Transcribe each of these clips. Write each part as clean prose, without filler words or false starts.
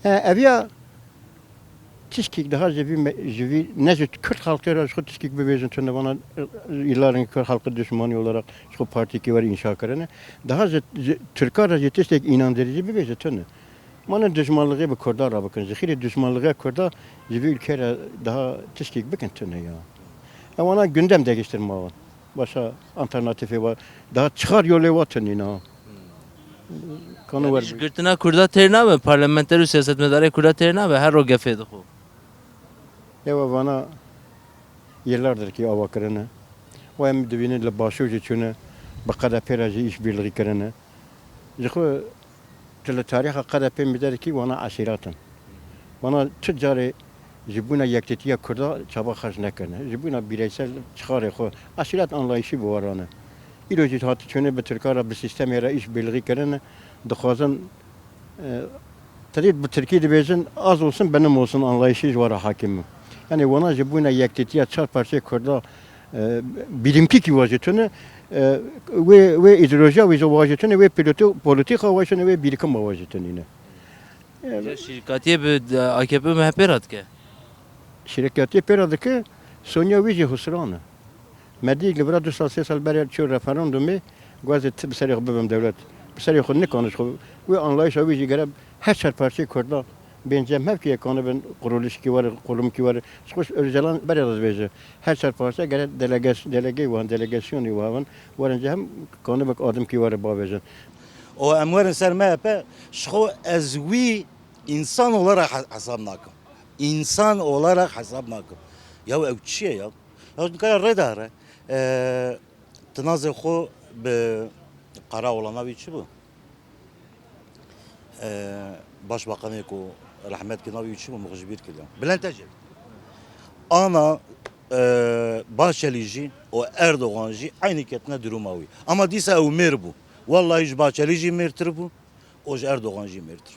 Evya tişkik daha cevi nezit Kürt halkı şu tişkik bebezin tünde bana yılların Kürt halkı düşmanı olarak şu parti ki var inşa karene daha Türkler jetistek inandırıcı bebezin tünde. Bana düşmanlığı bir Kürtlara bakın. Zihiri düşmanlığı Kürt'a cevi ülkeler daha tişkik bakın tünde ya. Ama gündem değiştirme var. Başka alternatifi var. Daha çıkar yolu var tünde ya. Konu var. Gırtına kurda terina ve parlamenter siyaset medarı kurda terina ve her o gefedi xo. Ya bana yıllardır ki avakarını. O hem devinin le başucu çüne bakada peraji iş birliği karını. Zıkı tele tarihe kada pem bider ki bana aşiratın. Bana tüccarı jibuna yektetiye kurda çaba harç nekarını. Jibuna bireysel çıkarı xo. Aşirat anlayışı bu var ana. İroji hatı çüne Türkiye bir sistem yara iş birliği karını. Dıxwazın tabii bu Türkiye'de bezin az olsun benim olsun anlayışı var hakimim. Yani ona jibuna yektetiye çar parça kurda bilimki ki vajetini ve ideoloji ve vajetini ve politika vajetini ve birikim vajetini yine. Şirkatiye be AKP MHP ratke. Şirketi peradıkı Sonya Vici husranı. Medya libra 2 sal beri çö referandumu gazet bir seri babam devlet. Bir seri xud ne konuş ve anlayış Vici gerek her çar parça kurda bence mevkiye konu ben kuruluş ki var, kolum ki var. Skoş örjelan beriyaz bence. Her çarparsa gerek delegasyonu var. Varınca hem konu bak adım ki var babacığım. O emvarın ser MHP şu ezvi insan olarak hesap nakım. İnsan olarak hesap nakım. Ya ev çiye ya. Ya ne kadar redare. Tınazı xo be kara olana bir çi bu. Başbakanı ko rahmet ki navi üçü mü bir kilo. Bülent Ecel. Ana Bahçelici o Erdoğancı aynı ketine durumavi. Ama dise ev mer bu. Vallahi hiç Bahçelici mertir bu. O Erdoğancı mertir.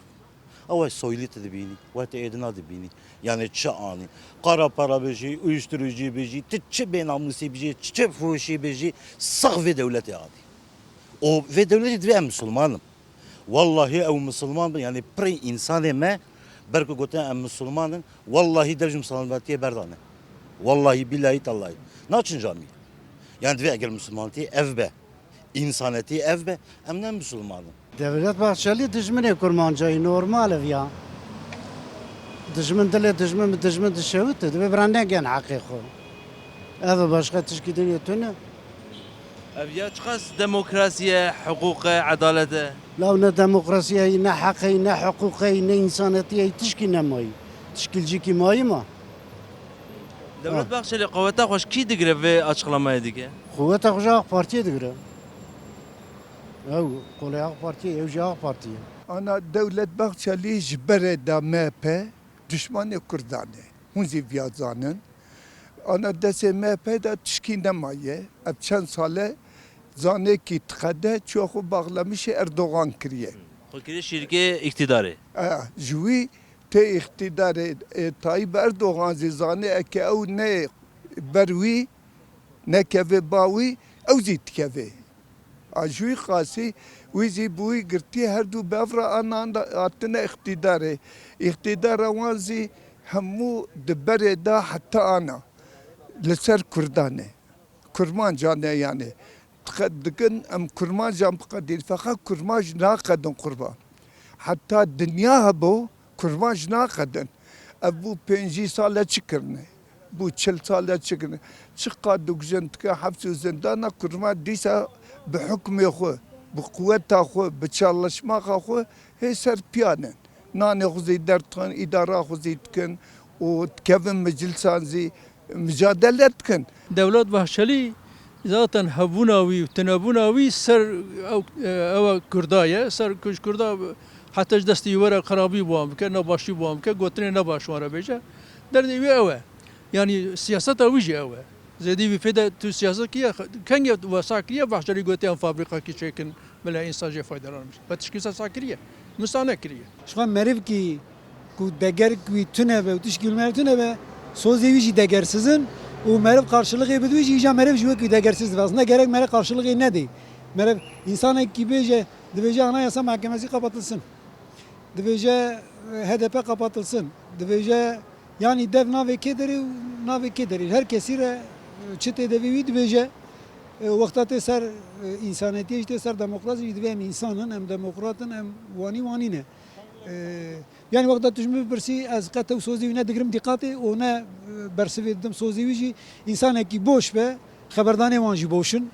Ama soylu da bini, ve de edina da bini. Yani çı ani. Kara para beji, uyuşturucu beji, tçı benamlısı beji, tçı fuhuşi beji, sağ ve devleti adi. O ve devleti de Müslümanım. Vallahi ev Müslüman yani pre insanı me berko goten ev Müslümanın vallahi devcim salametiye berdane. Vallahi billahi tallahi. Ne için cami? Yani dve eğer Müslümaneti ev be. İnsaneti ev be. Emne Müslümanım. Devlet Bahçeli dijminê kurmancayî normal ev ya. Dijmin dilê dijmin dişewit divê birandegen heqê xwe. Ev başka tişkî dinê tune. Ev ya çıkas demokrasiye, hukuka, adalete. Lav ne demokrasiyayî ne heqê ne hukukayî ne insanetiyê tişkî nemayî. Tişkilcikî mayî ma. Devlet Bahçeli kuvvete hoş ki digre ve açıklamaya dige. Kuvveta xwe AK Partiye digire. Ew kolê AK Partiye ew jî AK Partiye. Ana Devlet Bahçeli ji berê da MHP düşmanê Kurdan e. Hûn jî viyazanin. Ana desê MHP da tişkî nemaye. Ev çend sale zanekî tixede çaxu bağlamışı Erdoğan kiriye. Fakiri şirke iktidarı. Ji wî tê îxtîdarê Tayyip Erdoğan zê zane eke ew ne ber wî nekeve ba wî ew jî dikeve. Ji wî xasî wî jî bû wî girtiye her du bevra anan hatine îxtîdarê. İktidara wan jî hemû di berê da heta ana li ser Kurdan e. Kurmancan e yani. Dikin em kurmancan biqedîn feqet kurman ji naqedin qurban. Hatta dünya hebû kurban ji naqedin. Ev bû 5 sale çikirine. Bu 40 sale çikirine. Çiqa dugjin dike hepsî zindana kurban dîsa bi hukmê xwe, bi quvweta xwe, bi çalışma xwe hê ser piyanin. Nanê xwe zî derdikin, îdara xwe zî dikin û dikevin meclisan zî mücadele dikin. Devlet Bahçeli zaten habunavi, tenabunavi ser ev Kurdaya, ser kuş Kurda hatta desti vere karabi buam ke ne başı buam ke gotine ne baş var beje. Derdi vi ev. Yani siyaset avici ev. Zedi vi feda tu siyaset ki kange vasakiye Bahçeli gotiyan fabrika ki çekin bela insanca faydalanmış. Batışkisa sakiriye. Müsaade kiriye. Şuan meriv ki ku deger ki tune ve tişkil meriv tune ve sozevi jî degersizin û meriv karşılığı bidû jî îca meriv ji wekî degersiz aslında gerek meriv karşılığı nedî. Meriv insanek gibi bêje divêje anayasa mahkemesi kapatılsın. Dibêje HDP kapatılsın. Dibêje yani dev navê kêderê û navê kêderê. Her kesî re çi tê devî wî dibêje wexta tê ser însaniyetiyê jî tê ser demokrasî jî divê em însanin, em demokratin, em wanî ne. Yani wexta tu ji min bipirsî ez qet ew sozî wî nedigirim dîqatê û ne bersivê didim sozî wî jî însanekî boş be xeberdanê wan jî boş in.